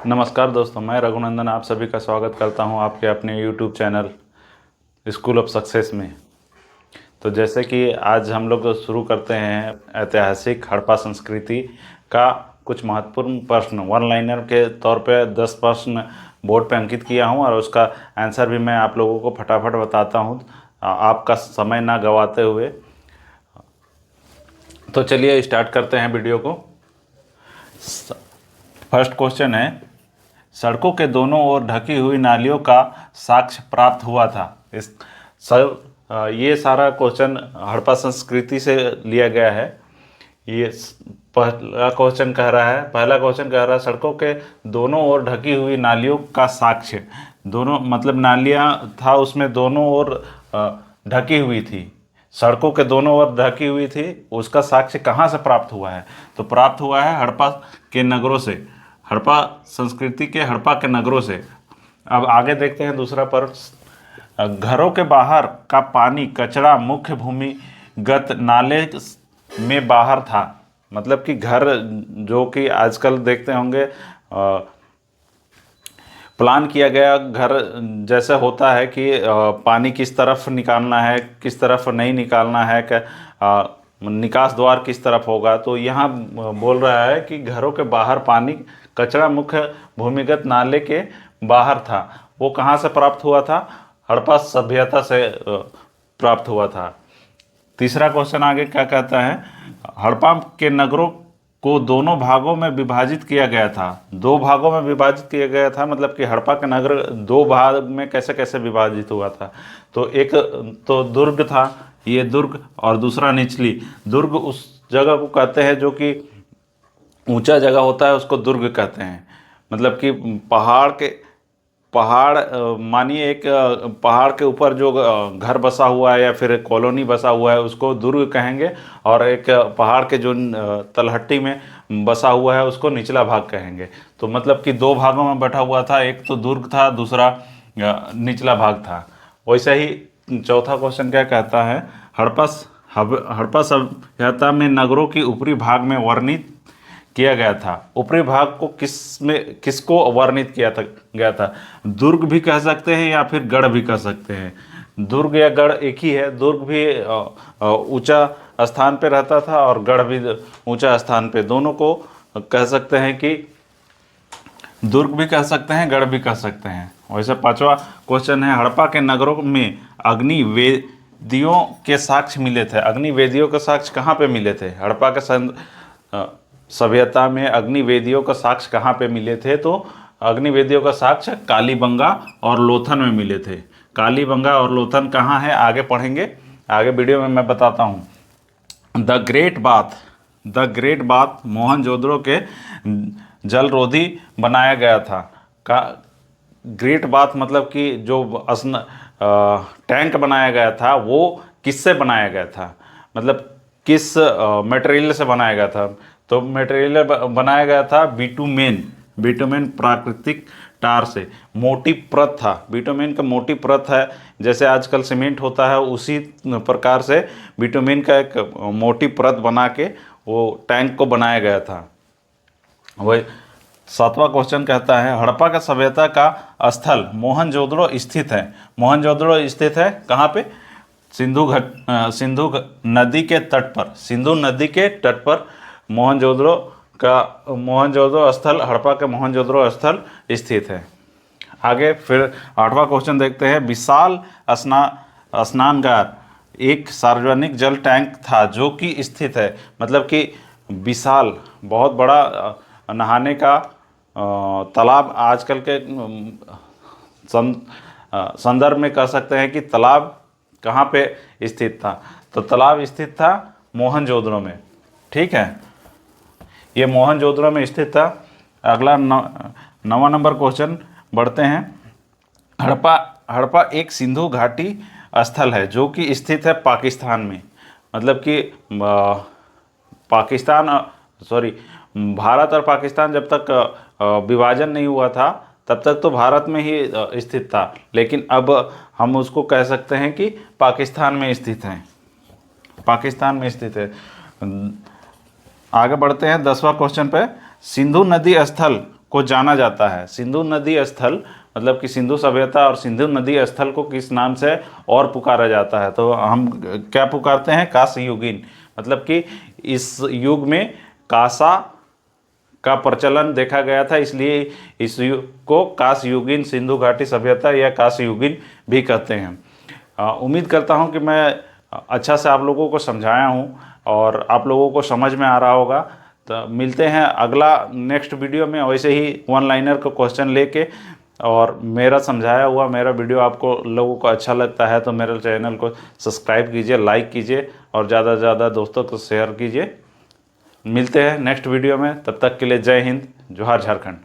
नमस्कार दोस्तों, मैं रघुनंदन आप सभी का स्वागत करता हूं आपके अपने YouTube channel school of success में। तो जैसे कि आज हम लोग शुरू करते हैं ऐतिहासिक हड़प्पा संस्कृति का कुछ महत्वपूर्ण प्रश्न वन लाइनर के तौर पे 10 प्रश्न बोर्ड पे अंकित किया हूं और उसका आंसर भी मैं आप लोगों को फटाफट बताता हूं आपका समय ना गंवाते हुए। तो चलिए स्टार्ट करते हैं वीडियो को। फर्स्ट क्वेश्चन है, सड़कों के दोनों ओर ढकी हुई नालियों का साक्ष्य प्राप्त हुआ था। इस ये सारा क्वेश्चन हड़प्पा संस्कृति से लिया गया है। ये पहला क्वेश्चन कह रहा है सड़कों के दोनों ओर ढकी हुई नालियों का साक्ष्य। दोनों मतलब नालियाँ था, उसमें दोनों ओर ढकी हुई थी, सड़कों के दोनों ओर ढकी हुई थी, उसका साक्ष्य कहाँ से प्राप्त हुआ है? तो प्राप्त हुआ है हड़प्पा के नगरों से, हड़प्पा संस्कृति के हड़प्पा के नगरों से। अब आगे देखते हैं दूसरा प्रश्न। घरों के बाहर का पानी कचरा मुख्य भूमिगत नाले में बाहर था। मतलब कि घर जो कि आजकल देखते होंगे प्लान किया गया घर जैसे होता है कि पानी किस तरफ निकालना है, किस तरफ नहीं निकालना है, निकास द्वार किस तरफ होगा। तो यहाँ बोल रहा है कि घरों के बाहर पानी कचरा मुख्य भूमिगत नाले के बाहर था। वो कहाँ से प्राप्त हुआ था? हड़प्पा सभ्यता से प्राप्त हुआ था। तीसरा क्वेश्चन आगे क्या कहता है? हड़प्पा के नगरों को दोनों भागों में विभाजित किया गया था। दो भागों में विभाजित किया गया था, मतलब कि हड़प्पा का नगर दो भाग में कैसे कैसे विभाजित हुआ था। तो एक तो दुर्ग था, ये दुर्ग, और दूसरा निचली दुर्ग। उस जगह को कहते हैं जो कि ऊंचा जगह होता है, उसको दुर्ग कहते हैं। मतलब कि पहाड़ मानिए एक पहाड़ के ऊपर जो घर बसा हुआ है या फिर कॉलोनी बसा हुआ है उसको दुर्ग कहेंगे, और एक पहाड़ के जो तलहटी में बसा हुआ है उसको निचला भाग कहेंगे। तो मतलब कि दो भागों में बैठा हुआ था, एक तो दुर्ग था, दूसरा निचला भाग था। वैसे ही चौथा क्वेश्चन क्या कहता है? हड़प्पा सभ्यता में नगरों की ऊपरी भाग में वर्णित किया गया था। ऊपरी भाग को किसको वर्णित गया था? दुर्ग भी कह सकते हैं या फिर गढ़ भी कह सकते हैं। दुर्ग या गढ़ एक ही है। दुर्ग भी ऊंचा स्थान पे रहता था और गढ़ भी ऊंचा स्थान पे, दोनों को कह सकते हैं कि दुर्ग भी कह सकते हैं, गढ़ भी कह सकते हैं। वैसे पांचवा क्वेश्चन है, हड़प्पा के नगरों में अग्नि वेदियों के साक्ष्य मिले थे। अग्नि वेदियों के साक्ष्य कहाँ पे मिले थे? हड़प्पा के सभ्यता में अग्नि वेदियों का साक्ष्य कहाँ पे मिले थे? तो अग्नि वेदियों का साक्ष्य कालीबंगा और लोथन में मिले थे। कालीबंगा और लोथन कहाँ है आगे पढ़ेंगे, आगे वीडियो में मैं बताता हूँ। द ग्रेट बाथ मोहनजोदड़ो के जलरोधी बनाया गया था। ग्रेट बाथ मतलब कि जो टैंक बनाया गया था वो किससे बनाया गया था, मतलब किस मटेरियल से बनाया गया था? तो मटेरियल बनाया गया था बिटुमेन प्राकृतिक टार से। मोटी परत था, बिटुमेन का मोटी परत है, जैसे आजकल सीमेंट होता है उसी प्रकार से बिटुमेन का एक मोटी परत बना के वो टैंक को बनाया गया था। वही सातवां क्वेश्चन कहता है, हड़प्पा का सभ्यता का स्थल मोहनजोदड़ो स्थित है। मोहनजोदड़ो स्थित है कहाँ पे? सिंधु नदी के तट पर। सिंधु नदी के तट पर मोहनजोदड़ो स्थल, हड़प्पा के मोहनजोदड़ो स्थल स्थित है। आगे फिर आठवां क्वेश्चन देखते हैं, विशाल स्नानगार एक सार्वजनिक जल टैंक था जो कि स्थित है। मतलब कि विशाल बहुत बड़ा नहाने का तालाब, आजकल के संदर्भ में कह सकते हैं कि तालाब कहाँ पे स्थित था? तो तालाब स्थित था मोहनजोदड़ो में। ठीक है, ये मोहनजोदड़ो में स्थित था। अगला 9वां नंबर क्वेश्चन बढ़ते हैं। हड़प्पा एक सिंधु घाटी स्थल है जो कि स्थित है पाकिस्तान में। मतलब कि भारत और पाकिस्तान जब तक विभाजन नहीं हुआ था तब तक तो भारत में ही स्थित था, लेकिन अब हम उसको कह सकते हैं कि पाकिस्तान में स्थित है, पाकिस्तान में स्थित है। आगे बढ़ते हैं 10वां क्वेश्चन पे। सिंधु नदी स्थल को जाना जाता है? सिंधु नदी स्थल मतलब कि सिंधु सभ्यता और सिंधु नदी स्थल को किस नाम से और पुकारा जाता है? तो हम क्या पुकारते हैं? कांस्य युगीन। मतलब कि इस युग में कांसा का प्रचलन देखा गया था, इसलिए इस युग को कांस्य युगीन सिंधु घाटी सभ्यता या कांस्य युगीन भी कहते हैं। उम्मीद करता हूं कि मैं अच्छा से आप लोगों को समझाया हूं और आप लोगों को समझ में आ रहा होगा। तो मिलते हैं अगला नेक्स्ट वीडियो में वैसे ही वन लाइनर का क्वेश्चन लेके। और मेरा समझाया हुआ मेरा वीडियो आपको लोगों को अच्छा लगता है तो मेरे चैनल को सब्सक्राइब कीजिए, लाइक कीजिए और ज़्यादा से ज़्यादा दोस्तों को शेयर कीजिए। मिलते हैं नेक्स्ट वीडियो में, तब तक के लिए जय हिंद, जोहार झारखंड।